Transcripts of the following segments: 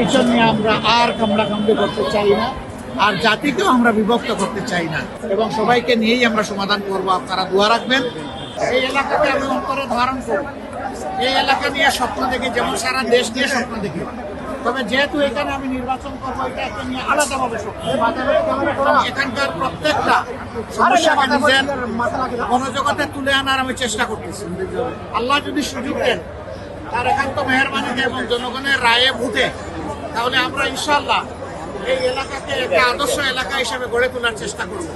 পিছন নিয়ে আমরা আর কামড়াকামড়ি করতে চাই না, আর জাতিকেও আমরা বিভক্ত করতে চাই না, এবং সবাইকে নিয়েই আমরা সমাধান করব। আপনারা দোয়া রাখবেন। এই এলাকাকে আমি অন্তরে ধারণ করি, এই এলাকা নিয়ে স্বপ্ন দেখি, যেমন সারা দেশ নিয়ে স্বপ্ন দেখি। তবে যেহেতু এখানে আমি নির্বাচন করবো, এটাকে নিয়ে আলাদাভাবে স্বপ্ন। এখানকার প্রত্যেকটা সমস্যাকে নিজের মনোজগতে তুলে আনার আমি চেষ্টা করতেছি। আল্লাহ যদি সুযোগ দেন, তার একান্ত মেহরবানিতে এবং জনগণের রায়ে ভূতে, তাহলে আমরা ইনশাআল্লাহ এই এলাকাকে একটা আদর্শ এলাকা হিসেবে গড়ে তোলার চেষ্টা করব।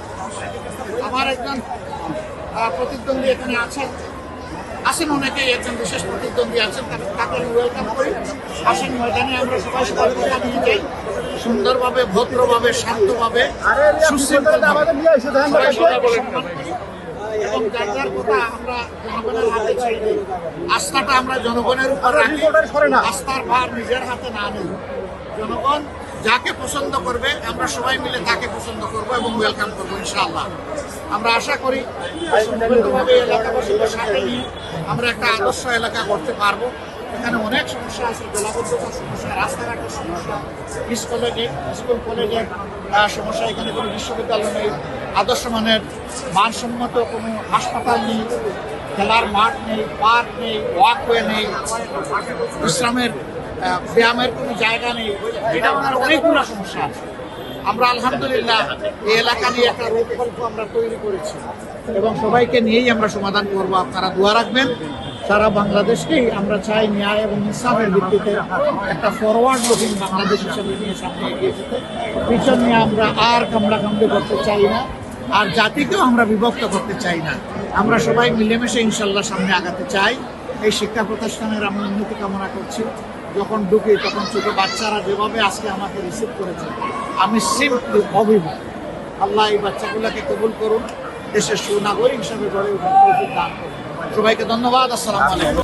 আমার একজন প্রতিদ্বন্দ্বী এখানে আসেন অনেকেই, একজন বিশেষ প্রতিদ্বন্দ্বী আছেন, তাকে আমি ওয়েলকাম করি। আসেন ময়দানে, আমরা সবাই সবার কথা নিয়ে যাই, সুন্দরভাবে, ভদ্রভাবে, শান্তভাবে, সুশৃঙ্খলভাবে সবাই সবাইকে সম্মান করি এবং যার যার কথা আমরা জনগণের হাতে ছেড়ে দিই। আস্থাটা আমরা জনগণের উপর রাখি, আস্থার ভার নিজের হাতে না নিই। জনগণ যাকে পছন্দ করবে আমরা সবাই মিলে তাকে পছন্দ করব এবং ওয়েলকাম করবো ইনশাআল্লাহ। আমরা আশা করি সম্মিলিতভাবে এলাকাবাসীদের সাথে নিয়ে আমরা একটা আদর্শ এলাকা করতে পারবো। এখানে অনেক সমস্যা আছে, জলাবদ্ধতার সমস্যা, রাস্তাঘাটের সমস্যা, স্কুল কলেজের সমস্যা, এখানে কোনো বিশ্ববিদ্যালয় নেই, আদর্শ মানের মানসম্মত কোনো হাসপাতাল নেই, খেলার মাঠ নেই, পার্ক নেই, ওয়াকওয়ে নেই, বিশ্রামের ব্যায়ামের কোনো জায়গা নেই। এটা আমাদের অনেকগুলো সমস্যা আছে। আমরা আলহামদুলিল্লাহ এই এলাকা নিয়ে একটা রূপকল্প আমরা তৈরি করেছি এবং সবাইকে নিয়েই আমরা সমাধান করব। আপনারা দোয়া রাখবেন। সারা বাংলাদেশকেই আমরা চাই ন্যায় এবং ইনসাফের ভিত্তিতে একটা ফরওয়ার্ড লুকিং বাংলাদেশ হিসেবে নিয়ে সামনে এগিয়ে যেতে। পিছন নিয়ে আমরা আর কামড়াকামড়ি করতে চাই না, আর জাতিকেও আমরা বিভক্ত করতে চাই না। আমরা সবাই মিলেমিশে ইনশাল্লাহ সামনে আগাতে চাই। এই শিক্ষা প্রতিষ্ঠানের আমি উন্নতি কামনা করছি। যখন ঢুকি তখন ছোটো বাচ্চারা যেভাবে আজকে আমাকে রিসিভ করেছে, আমি সিম্পলি অভিভূত। আল্লাহ এই বাচ্চাগুলোকে কবুল করুন, দেশের সুনাগরিক হিসাবে গড়ে ওঠার তৌফিক দান করুন। সবাইকে ধন্যবাদ। আসসালামু আলাইকুম।